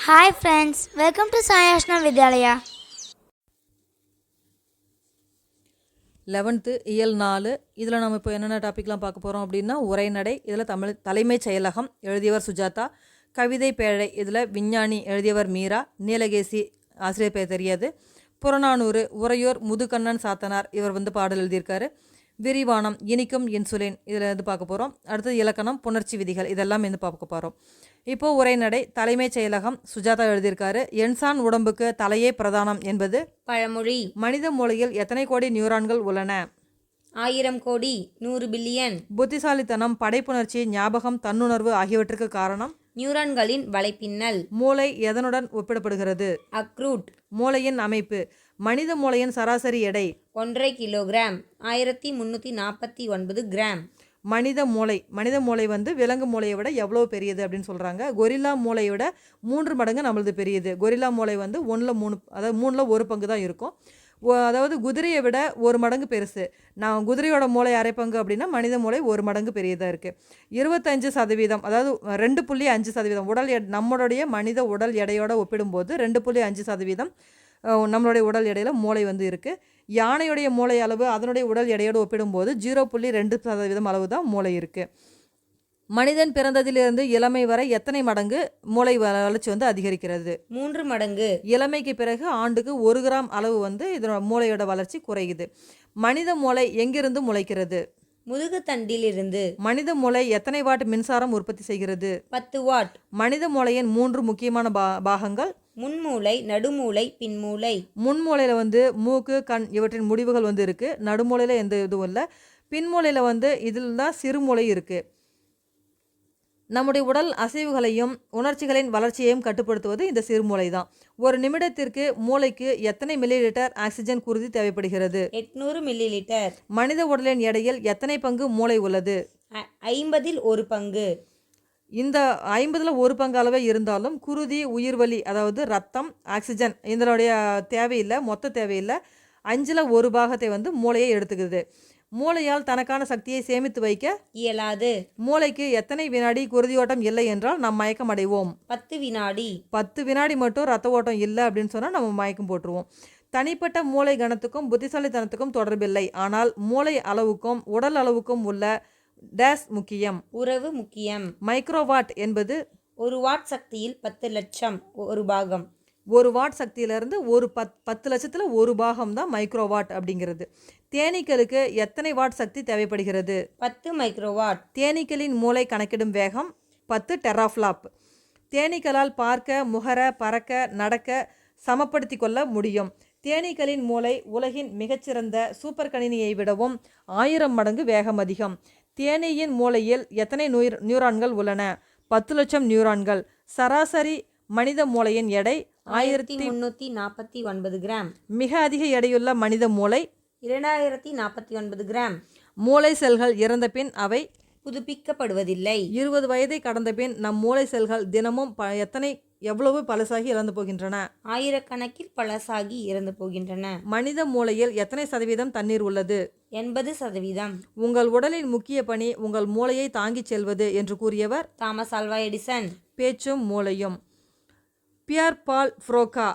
Hi friends, welcome to Sai Ashna Vidyalaya. 11th இயல் 4 இதில் நம்ம இப்போ என்னென்ன டாப்பிக்லாம் பார்க்க போகிறோம் அப்படின்னா உரைநடை. இதில் தலைமைச் செயலகம் எழுதியவர் சுஜாதா. கவிதை பேழை இதில் விஞ்ஞானி எழுதியவர் மீரா. நீலகேசி ஆசிரியர் பேர் தெரியாது. புறநானூறு உறையூர் முதுகண்ணன் சாத்தனார் இவர் பாடல் எழுதியிருக்காரு. விரிவானம் இனிக்கும் இன்சுலின் இதில் பார்க்க போகிறோம். அடுத்தது இலக்கணம் புணர்ச்சி விதிகள் இதெல்லாம் பார்க்க போகிறோம். இப்போது உரைநடை தலைமைச் செயலகம் சுஜாதா எழுதியிருக்காரு. என்சான் உடம்புக்கு தலையே பிரதானம் என்பது பழமொழி. மனித மூளையில் எத்தனை கோடி நியூரான்கள் உள்ளன? 1000 கோடி, 100 பில்லியன். புத்திசாலித்தனம், படைப்புணர்ச்சி, ஞாபகம், தன்னுணர்வு ஆகியவற்றுக்கு காரணம் நியூரான்களின் வலைப்பின்னல். மூளை எதனுடன் ஒப்பிடப்படுகிறது? அக்ரூட். மூளையின் அமைப்பு. மனித மூளையின் சராசரி எடை 1.5 கிலோகிராம், 1349 கிராம். மனித மூளை விலங்கு மூளையை விட எவ்வளோ பெரியது அப்படின்னு சொல்கிறாங்க. கொரில்லா மூளையை விட 3 மடங்கு நம்மளது பெரியது. கொரில்லா மூளை 1/3, அதாவது 3ல் 1 பங்கு தான் இருக்கும். அதாவது குதிரையை விட 1 மடங்கு பெருசு. நான் குதிரையோட மூளை அரை பங்கு அப்படின்னா மனித மூளை 1 மடங்கு பெரியதாக இருக்குது. 25%, அதாவது 2.5% நம்மளுடைய மனித உடல் எடையோட ஒப்பிடும்போது 2.5% நம்மளுடைய உடல் எடையில் மூளை இருக்குது. யானையுடைய மூளை அளவு அதனுடைய உடல் எடையோடு ஒப்பிடும்போது 0.2% அளவு தான் மூளை இருக்குது. மனிதன் பிறந்ததிலிருந்து இளமை வரை எத்தனை மடங்கு மூளை வளர்ச்சி அதிகரிக்கிறது? 3 மடங்கு. இளமைக்கு பிறகு ஆண்டுக்கு 1 கிராம் அளவு இதனோட மூளையோட வளர்ச்சி குறையுது. மனித மூளை எங்கிருந்து முளைக்கிறது? முதுகுத்தண்டிலிருந்து. மனித மூளை எத்தனை வாட் மின்சாரம் உற்பத்தி செய்கிறது? 10 வாட். மனித மூளையின் 3 முக்கியமான பாகங்கள் முன்மூளை, நடுமூளை, பின்மூளை. முன்மூளையில் மூக்கு, கண் இவற்றின் முடிவுகள் இருக்குது. நடுமூளையில் எந்த இதுவும் இல்லை. பின்மூளையில் இதில் தான் சிறுமூளை இருக்குது. நம்முடைய உடல் அசைவுகளையும் உணர்ச்சிகளின் வளர்ச்சியையும் கட்டுப்படுத்துவது இந்த சிறுமூளை தான். ஒரு நிமிடத்திற்கு மூளைக்கு எத்தனை மில்லிலிட்டர் ஆக்சிஜன் குருதி தேவைப்படுகிறது? 800 மில்லிலிட்டர். மனித உடலின் எடையில் எத்தனை பங்கு மூளை உள்ளது? 50ல் 1 பங்கு. இந்த 50ல் 1 பங்கு அளவே இருந்தாலும் குருதி, உயிர்வலி, அதாவது ரத்தம், ஆக்சிஜன் இதனுடைய தேவையில்லை, மொத்த தேவையில்லை. 5ல் 1 பாகத்தை மூளையை எடுத்துக்குது. மூளையால் தனக்கான சக்தியை சேமித்து வைக்க இயலாது. மூளைக்கு எத்தனை வினாடி குருதியோட்டம் இல்லை என்றால் நாம் மயக்கம் அடைவோம்? 10 வினாடி. 10 வினாடி மட்டும் ரத்த ஓட்டம் இல்லை அப்படின்னு சொன்னால் நம்ம மயக்கம் போட்டுருவோம். தனிப்பட்ட மூளை கணத்துக்கும் புத்திசாலித்தனத்துக்கும் தொடர்பில்லை. ஆனால் மூளை அளவுக்கும் உடல் அளவுக்கும் உள்ள டேஸ் முக்கியம். உறவு முக்கியம். மைக்ரோவாட் என்பது 1 வாட் சக்தியில் 10 லட்சம் ஒரு பாகம். 1 வாட் சக்தியிலேருந்து 10 லட்சத்தில் 1 பாகம் தான் மைக்ரோவாட் அப்படிங்கிறது. தேனீக்களுக்கு எத்தனை வாட் சக்தி தேவைப்படுகிறது? 10 மைக்ரோவாட். தேனீக்களின் மூளை கணக்கிடும் வேகம் 10 டெராஃப்ளாப். தேனீக்களால் பார்க்க, முகர, பறக்க, நடக்க சமப்படுத்தி கொள்ள முடியும். தேனீக்களின் மூளை உலகின் மிகச்சிறந்த சூப்பர் கணினியை விடவும் 1000 மடங்கு வேகம் அதிகம். தேனீயின் மூளையில் எத்தனை நியூரான்கள் உள்ளன? 10 லட்சம் நியூரான்கள். சராசரி மனித மூளையின் எடை 1349 கிராம். மிக அதிக எடையுள்ள மனித மூளை 2049 கிராம். மூளை செல்கள் இறந்த பின் அவை புதுப்பிக்கப்படுவதில்லை. 20 வயதை கடந்த பின் நம் மூளை செல்கள் தினமும் எவ்வளவு பழசாகி இறந்து போகின்றன? ஆயிரக்கணக்கில் பழசாகி இறந்து போகின்றன. மனித மூளையில் எத்தனை சதவீதம் தண்ணீர் உள்ளது? 80%. உங்கள் உடலின் முக்கிய பணி உங்கள் மூளையை தாங்கிச் செல்வது என்று கூறியவர் தாமஸ் ஆல்வா எடிசன். பேச்சும் மூளையும். பியர் பால் ஃப்ரோகா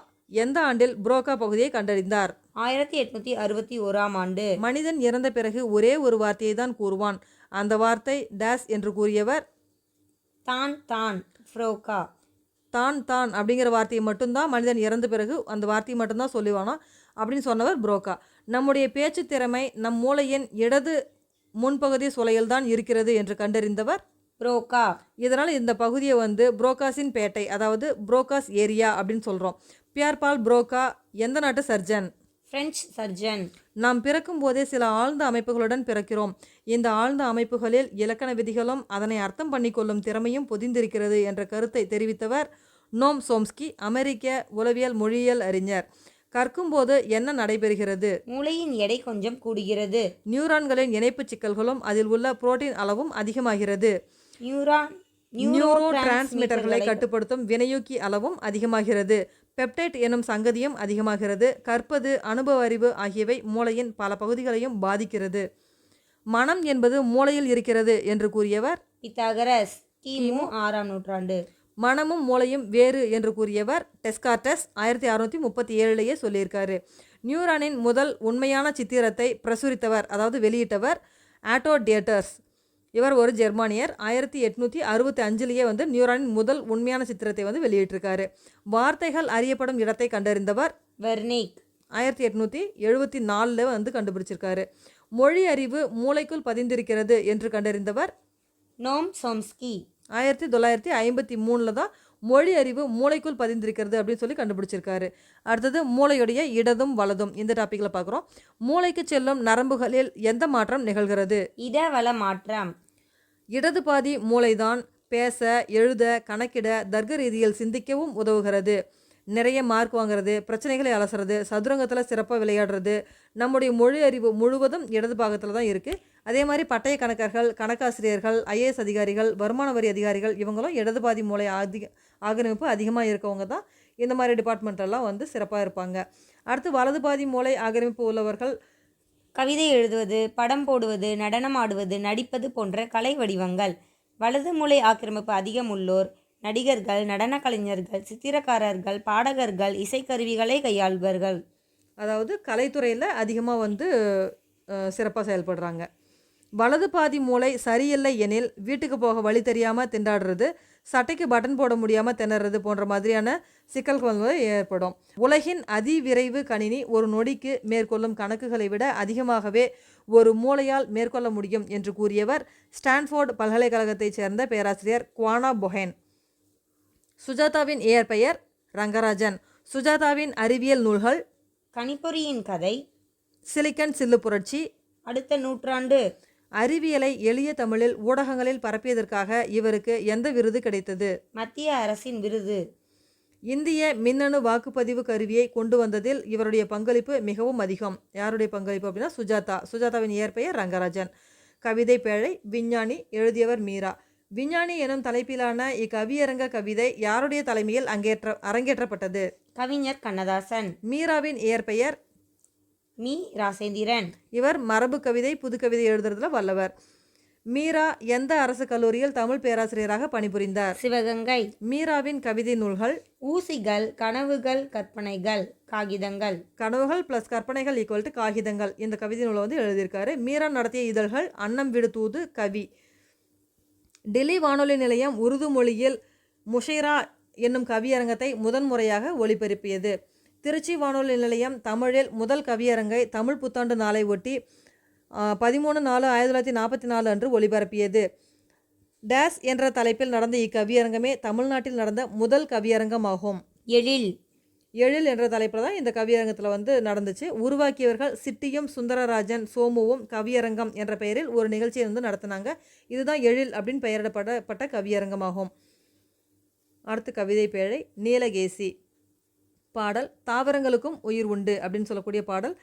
எந்த ஆண்டில் புரோக்கா பகுதியை கண்டறிந்தார்? 1861ஆம் ஆண்டு. மனிதன் இறந்த பிறகு ஒரே ஒரு வார்த்தையை தான் கூறுவான். அந்த வார்த்தை டேஸ் என்று கூறியவர் தான் ஃப்ரோகா. தான் அப்படிங்கிற வார்த்தையை மட்டும்தான் மனிதன் இறந்த பிறகு அந்த வார்த்தையை மட்டும்தான் சொல்லுவானா அப்படின்னு சொன்னவர் புரோக்கா. நம்முடைய பேச்சு திறமை நம் மூளையின் இடது முன்பகுதி சுளையில் தான் இருக்கிறது என்று கண்டறிந்தவர் புரோக்கா. இதனால் இந்த பகுதியை புரோக்காஸின் பேட்டை, அதாவது புரோக்காஸ் ஏரியா அப்படின்னு சொல்கிறோம். பியர் பால் புரோக்கா எந்த நாட்டு சர்ஜன்? French surgeon. நாம் பிறக்கும் போதே சில ஆழ்ந்த அமைப்புகளுடன் பிறக்கிறோம். இந்த ஆழ்ந்த அமைப்புகளில் இலக்கண விதிகளும் அதனை அர்த்தம் பண்ணிக்கொள்ளும் திறமையும் பொதிந்திருக்கிறது என்ற கருத்தை தெரிவித்தவர் நோம் சோம்ஸ்கி, அமெரிக்க உளவியல் மொழியியல் அறிஞர். கற்கும்போது என்ன நடைபெறுகிறது? மூளையின் எடை கொஞ்சம் கூடுகிறது. நியூரான்களின் இணைப்பு சிக்கல்களும் அதில் உள்ள புரோட்டீன் அளவும் அதிகமாகிறது. நியூரோ டிரான்ஸ்மிட்டர்களை கட்டுப்படுத்தும் வினையூக்கி அளவும் அதிகமாகிறது. பெப்டைட் எனும் சங்கதியும் அதிகமாகிறது. கற்பது, அனுபவ அறிவு ஆகியவை மூளையின் பல பகுதிகளையும் பாதிக்கிறது. மனம் என்பது மூளையில் இருக்கிறது என்று கூறியவர் பித்தாகரஸ், கிமு 6ஆம் நூற்றாண்டு. மனமும் மூளையும் வேறு என்று கூறியவர் டெஸ்கார்டஸ் 1637 சொல்லியிருக்காரு. நியூரானின் முதல் உண்மையான சித்திரத்தை பிரசுரித்தவர், அதாவது வெளியிட்டவர் ஆட்டோடேட்டர்ஸ். இவர் ஒரு ஜெர்மானியர். 1865 வந்து நியூரானின் முதல் உண்மையான சித்திரத்தை வந்து வெளியிட்டிருக்காரு. வார்த்தைகள் அறியப்படும் இடத்தை கண்டறிந்தவர் வெர்னிக். 1874 வந்து கண்டுபிடிச்சிருக்காரு. மொழி அறிவு மூளைக்குள் பதிந்திருக்கிறது என்று கண்டறிந்தவர் நோம் சோம்ஸ்கி. 1953 தான் மொழி அறிவு மூளைக்குள் பதிந்திருக்கிறது அப்படின்னு சொல்லி கண்டுபிடிச்சிருக்காரு. அடுத்தது மூளையுடைய இடதும் வலதும் இந்த டாப்பிக்கில் பார்க்குறோம். மூளைக்கு செல்லும் நரம்புகளில் எந்த மாற்றம் நிகழ்கிறது? இடவள மாற்றம். இடது பாதி மூளைதான் பேச, எழுத, கணக்கிட, தர்க்க ரீதியில் சிந்திக்கவும் உதவுகிறது. நிறைய மார்க் வாங்குறது, பிரச்சனைகளை அலசுறது, சதுரங்கத்தில் சிறப்பாக விளையாடுறது, நம்முடைய மொழி அறிவு முழுவதும் இடது பாகத்தில் தான் இருக்குது. அதே மாதிரி பட்டய கணக்கர்கள், கணக்காசிரியர்கள், ஐஏஎஸ் அதிகாரிகள், வருமான வரி அதிகாரிகள் இவங்களும் இடது பாதி மூளை ஆக்கிரமிப்பு அதிகமாக இருக்கவங்க தான் இந்த மாதிரி டிபார்ட்மெண்ட்டெல்லாம் வந்து சிறப்பாக இருப்பாங்க. அடுத்து வலது பாதி மூளை ஆக்கிரமிப்பு உள்ளவர்கள் கவிதை எழுதுவது, படம் போடுவது, நடனம் ஆடுவது, நடிப்பது போன்ற கலை வடிவங்கள். வலது மூளை ஆக்கிரமிப்பு அதிகம் உள்ளோர் நடிகர்கள், நடன கலைஞர்கள், சித்திரக்காரர்கள், பாடகர்கள், இசைக்கருவிகளை கையாள்பவர்கள். அதாவது கலைத்துறையில் அதிகமாக வந்து சிறப்பாக செயல்படுறாங்க. வலது பாதி மூளை சரியில்லை எனில் வீட்டுக்கு போக வழி தெரியாமல் திண்டாடுறது, சட்டைக்கு பட்டன் போட முடியாமல் திணறது போன்ற மாதிரியான சிக்கல்கள் ஏற்படும். உலகின் அதிவிரைவு கணினி ஒரு நொடிக்கு மேற்கொள்ளும் கணக்குகளை விட அதிகமாகவே ஒரு மூளையால் மேற்கொள்ள முடியும் என்று கூறியவர் ஸ்டான்ஃபோர்டு பல்கலைக்கழகத்தைச் சேர்ந்த பேராசிரியர் குவானா பொஹேன். சுஜாதாவின் இயற்பெயர் ரங்கராஜன். சுஜாதாவின் அறிவியல் நூல்கள் கணிப்பொறியின் கதை, சிலிக்கன் சில்லு புரட்சி, அடுத்த நூற்றாண்டு. அறிவியலை எளிய தமிழில் ஊடகங்களில் பரப்பியதற்காக இவருக்கு எந்த விருது கிடைத்தது? மத்திய அரசின் விருது. இந்திய மின்னணு வாக்குப்பதிவு கருவியை கொண்டு வந்ததில் இவருடைய பங்களிப்பு மிகவும் அதிகம். யாருடைய பங்களிப்பு அப்படின்னா சுஜாதா. சுஜாதாவின் இயற்பெயர் ரங்கராஜன். கவிதை பேழை, விஞ்ஞானி, எழுதியவர் மீரா. விஞ்ஞானி எனும் தலைப்பிலான இக்கவியரங்க கவிதை யாருடைய தலைமையில் அரங்கேற்றப்பட்டது? கவிஞர் கண்ணதாசன். மீராவின் இயற்பெயர் மீ ராசேந்திரன். இவர் மரபு கவிதை, புது கவிதை எழுதுறதுல வல்லவர். மீரா எந்த அரசு கல்லூரியில் தமிழ் பேராசிரியராக பணிபுரிந்தார்? சிவகங்கை. மீராவின் கவிதை நூல்கள் ஊசிகள், கனவுகள், கற்பனைகள், காகிதங்கள். கனவுகள் + கற்பனைகள் = காகிதங்கள். இந்த கவிதை நூலை வந்து எழுதியிருக்காரு. மீரா நடத்திய இதழ்கள் அன்னம் விடு தூது, கவி. டெல்லி வானொலி நிலையம் உருது மொழியில் முஷைரா என்னும் கவியரங்கத்தை முதன்முறையாக ஒளிபரப்பியது. திருச்சி வானொலி நிலையம் தமிழில் முதல் கவியரங்கை தமிழ் புத்தாண்டு நாளை ஒட்டி 13/4/1944 அன்று ஒளிபரப்பியது. டேஸ் என்ற தலைப்பில் நடந்த இக்கவியரங்கமே தமிழ்நாட்டில் நடந்த முதல் கவியரங்கமாகும். எழில் என்ற தலைப்பில் தான் இந்த கவியரங்கத்தில் வந்து நடந்துச்சு. உருவாக்கியவர்கள் சிட்டியும் சுந்தரராஜன் சோமுவும் கவியரங்கம் என்ற பெயரில் ஒரு நிகழ்ச்சியை வந்து நடத்தினாங்க. இதுதான் எழில் அப்படின்னு பெயரிடப்பட்ட கவியரங்கமாகும். அடுத்து கவிதை பேழை, நீலகேசி. பாடல் தாவரங்களுக்கும் உயிர் உண்டு அப்படின்னு சொல்லக்கூடிய பாடல்.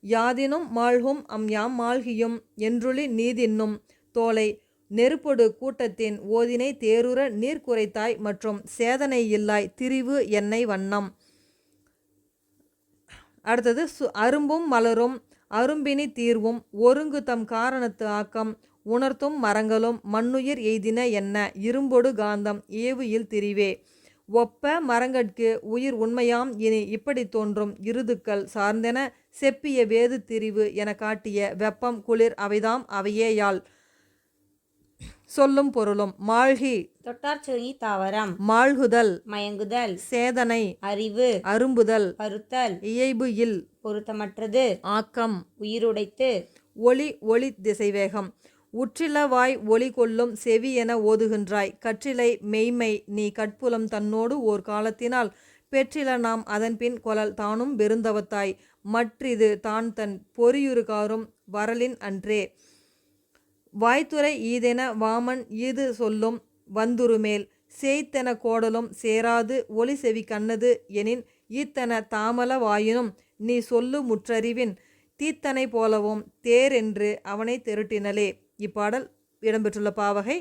யாதினும் மாழ்கும் யாம் மாழ்கியும் என்றுளி நீதின்னும் தோலை நெருப்பொடு கூட்டத்தின் ஓதினை தேருற நீர் குறைத்தாய் மற்றும் சேதனை இல்லாய் திரிவு எண்ணெய் வண்ணம். அடுத்தது அரும்பும் மலரும் அரும்பினி தீர்வும் ஒருங்கு தம் காரணத்து ஆக்கம் உணர்த்தும் மரங்களும் மண்ணுயிர் எய்தின என்ன இரும்பொடு காந்தம் ஏவுயில் திரிவே. ஒப்ப மரங்கட்கு உயிர் உண்மையாம் இனி இப்படி தோன்றும் இருதுக்கள் சார்ந்தென செப்பிய வேது திரிவு என காட்டிய வெப்பம் குளிர் அவைதாம் அவையேயால். சொல்லும் பொருளும் மாழ்கி தொட்டார்ச்சொலி தாவரம், மாழ்குதல் மயங்குதல், சேதனை, அறிவு, அரும்புதல், பருத்தல், இயைபு இல், பொருத்தமற்றது, ஆக்கம், உயிருடைத்து, ஒளி திசைவேகம். உற்றிலவாய் ஒளி கொள்ளும் செவி என ஓதுகின்றாய் கற்றிலை மெய்மை நீ கட்புலம் தன்னோடு ஓர் காலத்தினால் பெற்றில நாம் அதன்பின் கொலல் தானும் பெருந்தவத்தாய் மற்றிது தான் தன் பொறியுறுகாரும் வரலின் அன்றே. வாய்த்துறை ஈதென வாமன் ஈது சொல்லும் வந்துருமேல் சேய்த்தென கோடலும் சேராது ஒளி செவி கண்ணது எனின் ஈத்தன தாமல வாயினும் நீ சொல்லு முற்றறிவின் தீத்தனை போலவும் தேரென்று அவனை தெருட்டினலே. இப்பாடல் இடம்பெற்றுள்ள பாவகை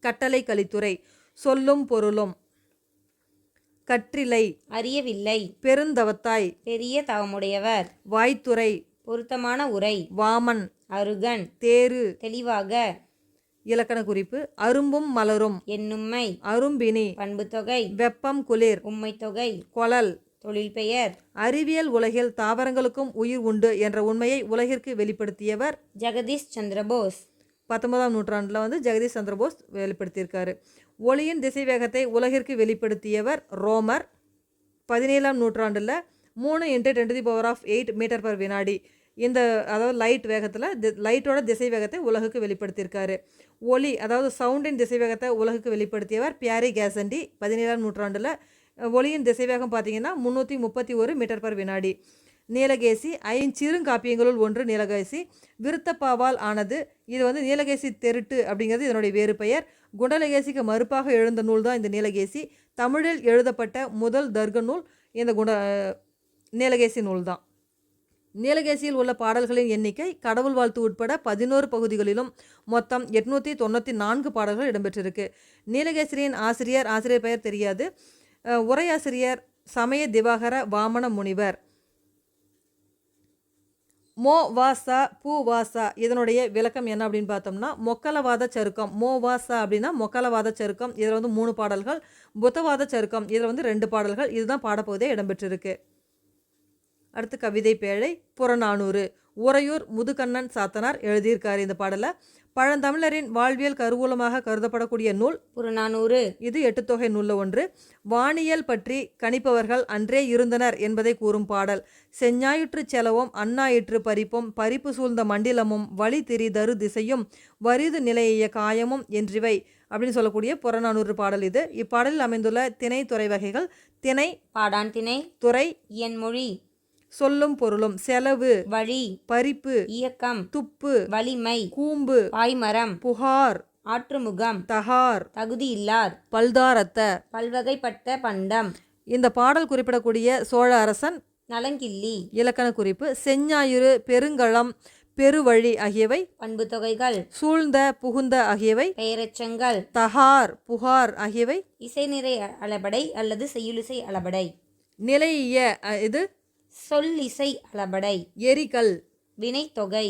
கட்டளை கலித்துறை. சொல்லும் பொருளும் கற்றிலை அறியவில்லை, பெருந்தவத்தாய் பெரிய தவமுடையவர், வாய்த்துறை பொருத்தமான உரை, வாமன் அருகன், தேரு தெளிவாக, இலக்கண குறிப்பு அரும்பும் மலரும், எண்ணும்மை, அரும்பினி, பண்புத்தொகை, வெப்பம் குளிர், உம்மைத்தொகை, கொளல். தொழில் பெயர். அறிவியல் உலகில் தாவரங்களுக்கும் உயிர் உண்டு என்ற உண்மையை உலகிற்கு வெளிப்படுத்தியவர் ஜெகதீஷ் சந்திர போஸ். 19ஆம் நூற்றாண்டில் வந்து ஜெகதீஷ் சந்திர போஸ் வெளிப்படுத்தியிருக்காரு. ஒளியின் திசைவேகத்தை உலகிற்கு வெளிப்படுத்தியவர் ரோமர். 17ஆம் நூற்றாண்டில் 3 × 10⁸ மீட்டர் பர் வினாடி இந்த அதாவது லைட் வேகத்தில் லைட்டோட திசை வேகத்தை உலகுக்கு வெளிப்படுத்தியிருக்காரு. ஒளி அதாவது சவுண்டின் திசை வேகத்தை உலகுக்கு வெளிப்படுத்தியவர் பியாரி கேசண்டி. 17ஆம் நூற்றாண்டில் ஒளியின் திசைவேகம் பார்த்தீங்கன்னா 331 மீட்டர் பர் வினாடி. நீலகேசி ஐஞ்சிறுங்காப்பியங்களுள் ஒன்று நீலகேசி. விருத்தப்பாவால் ஆனது. இது வந்து நீலகேசி தெருட்டு அப்படிங்கிறது இதனுடைய வேறு பெயர். குண்டலகேசிக்கு மறுப்பாக எழுந்த நூல் தான் இந்த நீலகேசி. தமிழில் எழுதப்பட்ட முதல் தர்க்க நூல் இந்த நீலகேசி நூல் தான். நீலகேசியில் உள்ள பாடல்களின் எண்ணிக்கை கடவுள் வாழ்த்து உட்பட 11 பகுதிகளிலும் மொத்தம் 894 பாடல்கள் இடம்பெற்றிருக்கு. நீலகேசியின் ஆசிரியர் பெயர் தெரியாது. உரையாசிரியர் சமய திவாகர வாமன முனிவர். மோ வாசா பூ வாசா இதனுடைய விளக்கம் என்ன அப்படின்னு பார்த்தோம்னா மொக்கலவாத சருக்கம். மோ வாசா அப்படின்னா மொக்கலவாத சருக்கம். இதில் வந்து 3 பாடல்கள். புத்தவாத சருக்கம் இதில் வந்து 2 பாடல்கள். இதுதான் பாடப்பகுதியாக இடம்பெற்றிருக்கு. அடுத்து கவிதை பேழை புறநானூறு. உறையூர் முதுகண்ணன் சாத்தனார் எழுதியிருக்காரு இந்த பாடலை. பழந்தமிழரின் வாழ்வியல் கருவூலமாக கருதப்படக்கூடிய நூல் புறநானூறு. இது 8 தொகை நூலில் ஒன்று. வானியல் பற்றி கணிப்பவர்கள் அன்றே இருந்தனர் என்பதை கூறும் பாடல். செஞ்ஞாயிற்று செலவும் அந்நாயிற்று பறிப்பும் பறிப்பு சூழ்ந்த மண்டிலமும் வழி திரி தரு திசையும் வரிது நிலைய காயமும் என்றிவை அப்படின்னு சொல்லக்கூடிய புறநானூறு பாடல் இது. இப்பாடலில் அமைந்துள்ள திணை துறை வகைகள் திணை, பாடான் திணை, துறை, இயன்மொழி, சொல்லும் பொருளும், செலவு, வழி, பறிப்பு, இயக்கம், துப்பு, வலிமை, கூம்பு, பாய்மரம், புகார், ஆற்றுமுகம், தகார், தகுதியில்லார், பல்தாரத்த, பல்வகைப்பட்ட பண்டம். இந்த பாடல் குறிப்பிடக்கூடிய சோழ அரசன் நலங்கிள்ளி. இலக்கண குறிப்பு செஞ்ஞாயிறு, பெருங்களம், பெருவழி ஆகியவை பண்பு தொகைகள். சூழ்ந்த, புகுந்த ஆகியவை பெயரெச்சங்கள். தகார், புகார் ஆகியவை இசைநிறை அளபடை அல்லது செய்யுளிசை அளபடை. நிலைய இது சொல்லிசை அளபடை. எரிகல். வினைத்தொகை.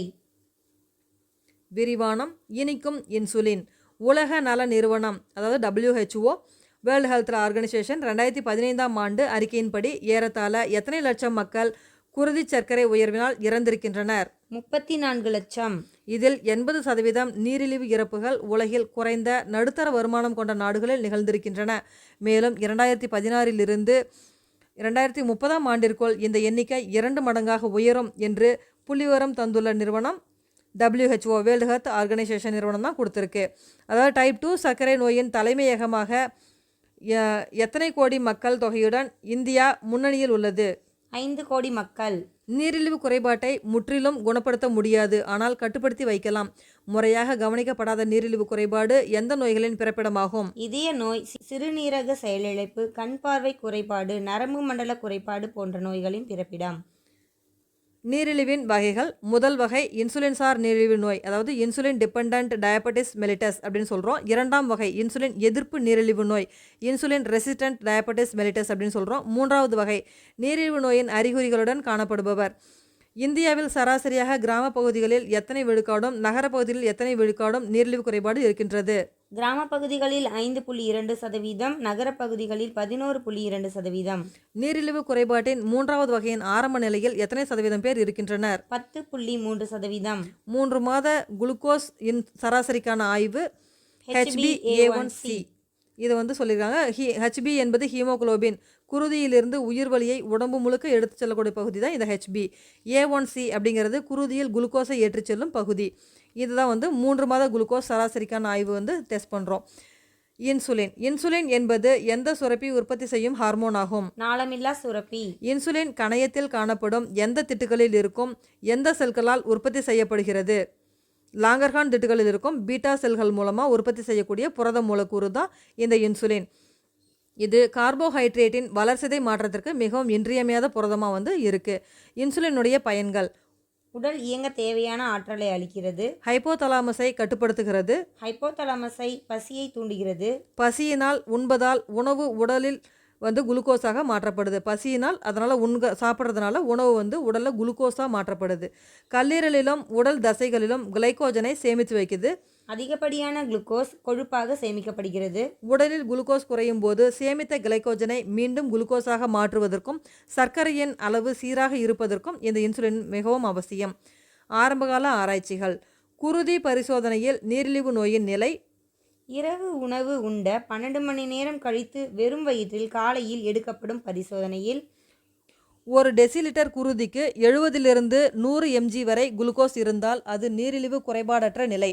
விரிவானம் இனிக்கும் இன்சுலின். உலக நல நிறுவனம் அதாவது WHO வேர்ல்டு ஹெல்த் ஆர்கனைசேஷன் 2015ஆம் ஆண்டு அறிக்கையின்படி ஏறத்தாழ எத்தனை லட்சம் மக்கள் குருதி சர்க்கரை உயர்வினால் இறந்திருக்கின்றனர்? 34 லட்சம். இதில் 80% நீரிழிவு இறப்புகள் உலகில் குறைந்த நடுத்தர வருமானம் கொண்ட நாடுகளில் நிகழ்ந்திருக்கின்றன. மேலும் 2016 2030ஆம் ஆண்டிற்குள் இந்த எண்ணிக்கை 2 மடங்காக உயரும் என்று புள்ளிவிவரம் தந்துள்ள நிறுவனம் WHO வேர்ல்டு ஹெல்த் ஆர்கனைசேஷன் நிறுவனம் தான் கொடுத்துருக்கு. அதாவது டைப் 2 சர்க்கரை நோயின் தலைமையகமாக எத்தனை கோடி மக்கள் தொகையுடன் இந்தியா முன்னணியில் உள்ளது? 5 கோடி மக்கள். நீரிழிவு குறைபாட்டை முற்றிலும் குணப்படுத்த முடியாது, ஆனால் கட்டுப்படுத்தி வைக்கலாம். முறையாக கவனிக்கப்படாத நீரிழிவு குறைபாடு எந்த நோய்களின் பிறப்பிடமாகும்? இதய நோய், சிறுநீரக செயலிழப்பு, கண் பார்வை குறைபாடு, நரம்பு மண்டல குறைபாடு போன்ற நோய்களின் பிறப்பிடம். நீரிழிவின் வகைகள். முதல் வகை இன்சுலின் சார் நீரிழிவு நோய், அதாவது இன்சுலின் டிபெண்டன்ட் டயபெட்டிஸ் மெலிட்டஸ் அப்படின்னு சொல்கிறோம். 2ஆம் வகை இன்சுலின் எதிர்ப்பு நீரிழிவு நோய், இன்சுலின் ரெசிஸ்டன்ட் டயபெட்டிஸ் மெலிட்டஸ் அப்படின்னு சொல்கிறோம். 3வது வகை நீரிழிவு நோயின் அறிகுறிகளுடன் காணப்படுபவர். இந்தியாவில் சராசரியாக கிராம பகுதிகளில் எத்தனை விழுக்காடும் நகரப்பகுதிகளில் எத்தனை விழுக்காடும் நீரிழிவு குறைபாடு இருக்கின்றது? கிராம பகுதிகளில் 5.2%, நகரப்பகுதிகளில் 11.2%. நீரிழிவு குறைபாட்டின் 3வது வகையின் ஆரம்ப நிலையில் எத்தனை சதவீதம் பேர் இருக்கின்றனர்? 10.3%. 3 மாத குளுக்கோஸ் சராசரிக்கான ஆய்வு HbA1c இது வந்து சொல்லியிருக்காங்க. HB என்பது ஹீமோகுளோபின். குருதியிலிருந்து உயிர் வழியை உடம்பு முழுக்க எடுத்து செல்லக்கூடிய பகுதி தான் இந்த HB. A1c அப்படிங்கிறது குருதியில் குளுக்கோஸை ஏற்றிச் செல்லும் பகுதி. இதுதான் வந்து 3 மாத குளுக்கோஸ் சராசரிக்கான ஆய்வு வந்து டெஸ்ட் பண்ணுறோம். இன்சுலின் என்பது எந்த சுரப்பி உற்பத்தி செய்யும் ஹார்மோன் ஆகும்? நாளமில்லா சுரப்பி. இன்சுலின் கணையத்தில் காணப்படும் எந்த திட்டுகளில் இருக்கும் எந்த செல்களால் உற்பத்தி செய்யப்படுகிறது? லாங்கர்ஹான் திட்டுகளில் இருக்கும் பீட்டா செல்கள் மூலமாக உற்பத்தி செய்யக்கூடிய புரத மூலக்கூறு தான் இந்த இன்சுலின். இது கார்போஹைட்ரேட்டின் வளர்சிதை மாற்றத்திற்கு மிகவும் இன்றியமையாத புரதமாக வந்து இருக்குது. இன்சுலினுடைய பயன்கள். உடல் இயங்க தேவையான ஆற்றலை அளிக்கிறது. ஹைப்போதலாமஸை கட்டுப்படுத்துகிறது. ஹைப்போதலாமஸை பசியை தூண்டுகிறது. பசியினால் உண்பதால் உணவு உடலில் வந்து குளுக்கோஸாக மாற்றப்படுது. பசியினால் அதனால் சாப்பிட்றதுனால உணவு வந்து உடலில் குளுக்கோஸாக மாற்றப்படுது. கல்லீரலிலும் உடல் தசைகளிலும் கிளைக்கோஜனை சேமித்து வைக்குது. அதிகப்படியான குளுக்கோஸ் கொழுப்பாக சேமிக்கப்படுகிறது. உடலில் குளுக்கோஸ் குறையும் போது சேமித்த கிளைக்கோஜனை மீண்டும் குளுக்கோஸாக மாற்றுவதற்கும் சர்க்கரையின் அளவு சீராக இருப்பதற்கும் இந்த இன்சுலின் மிகவும் அவசியம். ஆரம்பகால ஆராய்ச்சிகள். குருதி பரிசோதனையில் நீரிழிவு நோயின் நிலை. இரவு உணவு உண்ட 12 மணி நேரம் கழித்து வெறும் வயிற்றில் காலையில் எடுக்கப்படும் பரிசோதனையில் ஒரு டெசிலிட்டர் குருதிக்கு 70 100 mg வரை குளுக்கோஸ் இருந்தால் அது நீரிழிவு குறைபாடற்ற நிலை.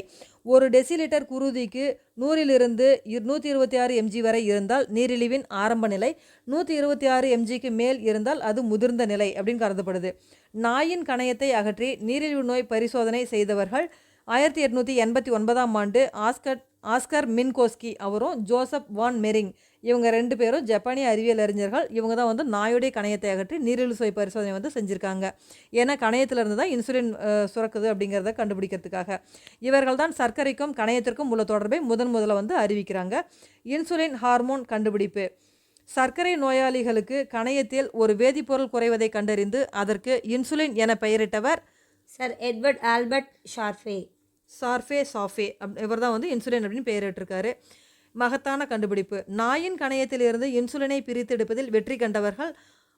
ஒரு டெசிலிட்டர் குருதிக்கு 100 126 mg வரை இருந்தால் நீரிழிவின் ஆரம்ப நிலை. 126 mgக்கு மேல் இருந்தால் அது முதிர்ந்த நிலை அப்படின்னு கருதப்படுது. நாயின் கணையத்தை அகற்றி நீரிழிவு நோய் பரிசோதனை செய்தவர்கள் 1889ஆம் ஆண்டு ஆஸ்கர் மின்கோஸ்கி அவரும் ஜோசப் வான் மெரிங் இவங்க 2 பேரும் ஜப்பானிய அறிவியல் அறிஞர்கள். இவங்க தான் வந்து நாயுடைய கணையத்தை அகற்றி நீரிழிவு நோய் பரிசோதனை வந்து செஞ்சுருக்காங்க. ஏன்னா கணையத்திலிருந்து தான் இன்சுலின் சுரக்குது அப்படிங்கிறத கண்டுபிடிக்கிறதுக்காக. இவர்கள் தான் சர்க்கரைக்கும் கணையத்திற்கும் உள்ள தொடர்பை முதல்ல வந்து அறிவிக்கிறாங்க. இன்சுலின் ஹார்மோன் கண்டுபிடிப்பு. சர்க்கரை நோயாளிகளுக்கு கணையத்தில் ஒரு வேதிப்பொருள் குறைவதை கண்டறிந்து அதற்கு இன்சுலின் என பெயரிட்டவர் சர் எட்வர்ட் ஆல்பர்ட் சாஃபே இவர் தான் வந்து இன்சுலின் அப்படின்னு பெயரிட்டிருக்காரு. மகத்தான கண்டுபிடிப்பு. நாயின் கணையத்திலிருந்து இன்சுலினை பிரித்தெடுப்பதில் வெற்றி கண்டவர்கள்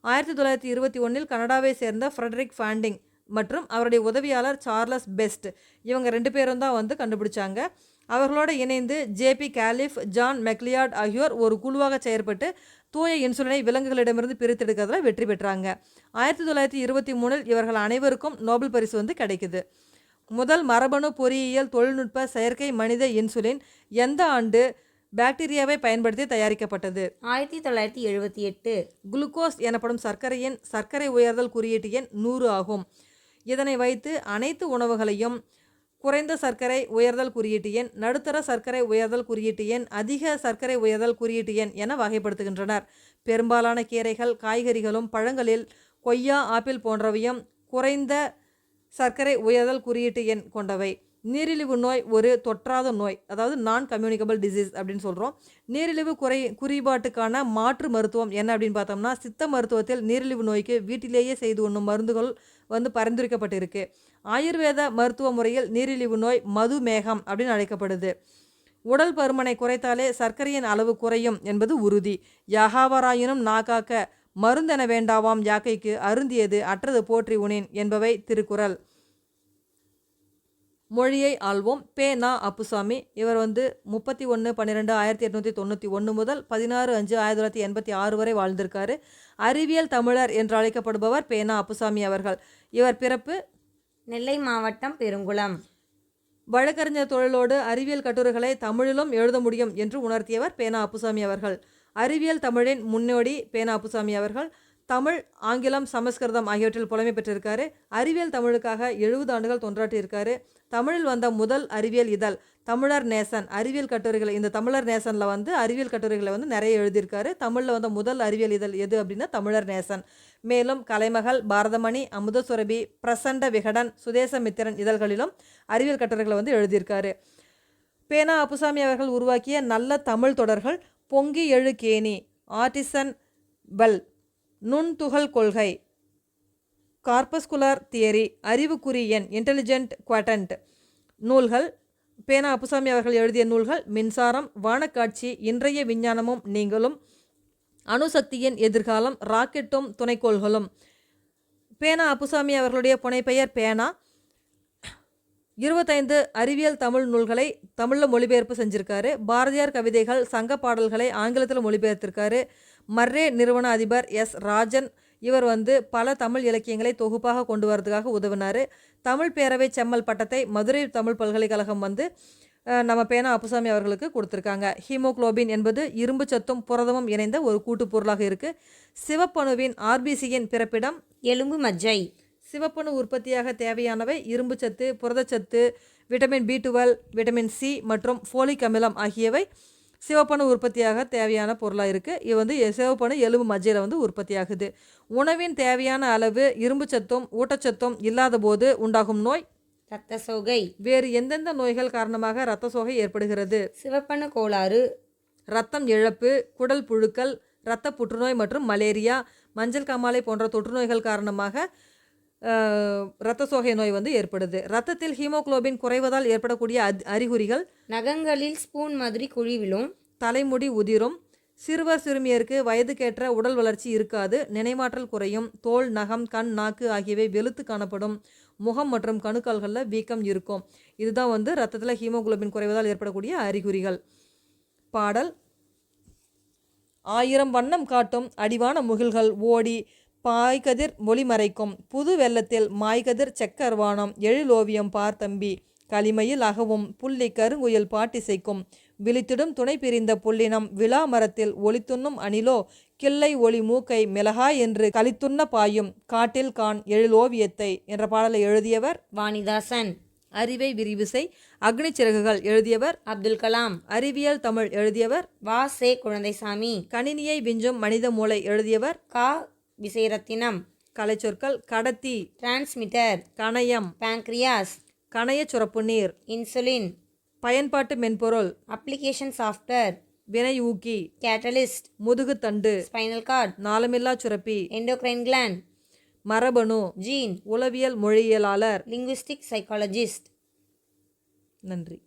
1921 கனடாவை சேர்ந்த ஃப்ரெட்ரிக் ஃபாண்டிங் மற்றும் அவருடைய உதவியாளர் சார்லஸ் பெஸ்ட். இவங்க 2 பேரும் தான் வந்து கண்டுபிடிச்சாங்க. அவர்களோடு இணைந்து ஜேபி காலிஃப், ஜான் மெக்லியார்ட் ஆகியோர் ஒரு குழுவாக செயற்பட்டு தூய இன்சுலினை விலங்குகளிடமிருந்து பிரித்தெடுக்கிறதுல வெற்றி பெற்றாங்க. 1923 இவர்கள் அனைவருக்கும் நோபல் பரிசு வந்து கிடைக்குது. முதல் மரபணு பொறியியல் தொழில்நுட்ப செயற்கை மனித இன்சுலின் எந்த ஆண்டு பாக்டீரியாவை பயன்படுத்தி தயாரிக்கப்பட்டது? 1978. குளுக்கோஸ் எனப்படும் சர்க்கரையின் சர்க்கரை உயர்தல் குறியீட்டு எண் 100 ஆகும். இதனை வைத்து அனைத்து உணவுகளையும் குறைந்த சர்க்கரை உயர்தல் குறியீட்டு எண், நடுத்தர சர்க்கரை உயர்தல் குறியீட்டு எண், அதிக சர்க்கரை உயர்தல் குறியீட்டு எண் என வகைப்படுத்துகின்றனர். பெரும்பாலான கீரைகள், காய்கறிகளும் பழங்களில் கொய்யா, ஆப்பிள் போன்றவையும் குறைந்த சர்க்கரை உயர்தல் குறியீட்டு எண் கொண்டவை. நீரிழிவு நோய் ஒரு தொற்றாத நோய், அதாவது நான் கம்யூனிகபிள் டிசீஸ் அப்படின்னு சொல்கிறோம். நீரிழிவு குறிபாட்டுக்கான மாற்று மருத்துவம் என்ன அப்படின்னு பார்த்தோம்னா, சித்த மருத்துவத்தில் நீரிழிவு நோய்க்கு வீட்டிலேயே செய்து உண்ணும் மருந்துகள் வந்து பரிந்துரைக்கப்பட்டிருக்கு. ஆயுர்வேத மருத்துவ முறையில் நீரிழிவு நோய் மதுமேகம் அப்படின்னு அழைக்கப்படுது. உடல் பருமனை குறைத்தாலே சர்க்கரையின் அளவு குறையும் என்பது உறுதி. யாகாவராயினும் நாகாக்க மருந்தென வேண்டாவாம் யாக்கைக்கு அருந்தியது அற்றது போற்றி உனேன் என்பவை திருக்குறள். மொழியை ஆள்வோம். பே.நா. அப்புசாமி. இவர் வந்து 31/12/1891 முதல் 16/5/1986 வரை வாழ்ந்திருக்காரு. அறிவியல் தமிழர் என்று அழைக்கப்படுபவர் பே.நா. அப்புசாமி அவர்கள். இவர் பிறப்பு நெல்லை மாவட்டம் பெருங்குளம். வழக்கறிஞர் தொழிலோடு அறிவியல் கட்டுரைகளை தமிழிலும் எழுத முடியும் என்று உணர்த்தியவர் பே.நா. அப்புசாமி அவர்கள். அறிவியல் தமிழின் முன்னோடி பே.நா. அப்புசாமி அவர்கள். தமிழ், ஆங்கிலம், சமஸ்கிருதம் ஆகியவற்றில் புலமை பெற்றிருக்காரு. அறிவியல் தமிழுக்காக 70 ஆண்டுகள் தொண்டாற்றியிருக்காரு. தமிழில் வந்த முதல் அறிவியல் இதழ் தமிழர் நேசன். அறிவியல் கட்டுரைகளை இந்த தமிழர் நேசனில் வந்து அறிவியல் கட்டுரைகளை வந்து நிறைய எழுதியிருக்காரு. தமிழில் வந்த முதல் அறிவியல் இதழ் எது அப்படின்னா தமிழர் நேசன். மேலும் கலைமகள், பாரதமணி, அமுதசுரபி, பிரசண்ட விகடன், சுதேசமித்திரன் இதழ்களிலும் அறிவியல் கட்டுரைகளை வந்து எழுதியிருக்காரு. பே.நா. அப்புசாமி அவர்கள் உருவாக்கிய நல்ல தமிழ் தொடர்கள் பொங்கி எழு கேணி, ஆர்டிசன் பெல், நுண்துகள் கொள்கை, கார்பஸ்குலர் தியரி, அறிவுக்குறி எண், இன்டெலிஜென்ட் குவாட்டன்ட் நூல்கள். பே.நா. அப்புசாமி அவர்கள் எழுதிய நூல்கள் மின்சாரம், வானக்காட்சி, இன்றைய விஞ்ஞானமும் நீங்களும், அணுசக்தியின் எதிர்காலம், ராக்கெட்டும் துணைக்கோள்களும். பே.நா. அப்புசாமி அவர்களுடைய புனைப்பெயர் பேனா. 25 அறிவியல் தமிழ் நூல்களை தமிழில் மொழிபெயர்ப்பு செஞ்சுருக்காரு. பாரதியார் கவிதைகள், சங்க பாடல்களை ஆங்கிலத்தில் மொழிபெயர்த்திருக்காரு. மர்ரே நிறுவன அதிபர் எஸ். ராஜன் இவர் வந்து பல தமிழ் இலக்கியங்களை தொகுப்பாக கொண்டு வரதுக்காக உதவினார். தமிழ் பேரவை செம்மல் பட்டத்தை மதுரை தமிழ் பல்கலைக்கழகம் வந்து நம்ம பே.நா. அப்புசாமி அவர்களுக்கு கொடுத்துருக்காங்க. ஹீமோகுளோபின் என்பது இரும்பு சத்தும் புரதமும் இணைந்த ஒரு கூட்டுப் பொருளாக இருக்குது. சிவப்பணுவின் ஆர்பிசியின் பிறப்பிடம் எலும்பு மஜ்ஜை. சிவப்பணு உற்பத்தியாக தேவையானவை இரும்பு சத்து, புரதச்சத்து, விட்டமின் B12, விட்டமின் C மற்றும் ஃபோலிக் அமிலம் ஆகியவை சிவப்பணு உற்பத்தியாக தேவையான பொருளாக இருக்குது. இது வந்து சிவப்பணு எலும்பு மஜ்ஜையில் வந்து உற்பத்தியாகுது. உணவின் தேவையான அளவு இரும்பு சத்தும் ஊட்டச்சத்தும் இல்லாத போது உண்டாகும் நோய் இரத்த சோகை. வேறு எந்தெந்த நோய்கள் காரணமாக இரத்த சோகை ஏற்படுகிறது? சிவப்பணு கோளாறு, இரத்தம் இழப்பு, குடல் புழுக்கள், இரத்த புற்றுநோய் மற்றும் மலேரியா, மஞ்சள் காமாலை போன்ற தொற்றுநோய்கள் காரணமாக இரத்த சோகை நோய் வந்து ஏற்படுது. இரத்தத்தில் ஹீமோகுளோபின் குறைவதால் ஏற்படக்கூடிய அறிகுறிகள் நகங்களில் ஸ்பூன் மாதிரி குழி விழும், தலைமுடி உதிரும், சிறுவர் சிறுமியருக்கு வயதுக்கேற்ற உடல் வளர்ச்சி இருக்காது, நினைவாற்றல் குறையும், தோல், நகம், கண், நாக்கு ஆகியவை வெளுத்து காணப்படும், முகம் மற்றும் கணுக்கால்களில் வீக்கம் இருக்கும். இதுதான் வந்து இரத்தத்தில் ஹீமோகுளோபின் குறைவதால் ஏற்படக்கூடிய அறிகுறிகள். பாடல். 1000 வண்ணம் காட்டும் அடிவான முகில்கள் ஓடி பாய்கதிர் மொழி மறைக்கும், புது வெள்ளத்தில் மாய்கதிர் செக்கர்வானம் எழிலோவியம் பார்த்தம்பி, களிமையில் அகவும் புள்ளி கருங்குயில் பாட்டிசைக்கும், விழித்திடும் துணை பிரிந்த புள்ளினம் விழா மரத்தில் ஒளித்துண்ணும் அணிலோ, கிள்ளை ஒளி மூக்கை மிளகா என்று களித்துண்ண பாயும், காட்டில் கான் எழிலோவியத்தை என்ற பாடலை எழுதியவர் வாணிதாசன். அறிவை விரிவுசை அக்னி சிறகுகள் எழுதியவர் அப்துல் கலாம். அறிவியல் தமிழ் எழுதியவர் வா.செ. குழந்தைசாமி. கணினியை விஞ்சும் மனித மூளை எழுதியவர் கா. விசைரத்தினம். கலைச்சொற்கள் கடத்தி, டிரான்ஸ்மிட்டர், கணையம், பாங்க்ரியாஸ், கணைய சுரப்பு நீர், இன்சுலின், பயன்பாட்டு மென்பொருள், அப்ளிகேஷன் சாஃப்ட்வேர், வினை ஊக்கி, கேட்டலிஸ்ட், முதுகுத்தண்டு, ஸ்பைனல் கார்டு, நாளமில்லா சுரப்பி, எண்டோக்ரைன் கிளாண்ட், மரபணு, ஜீன், உளவியல் மொழியியலாளர். Linguistic psychologist. நன்றி.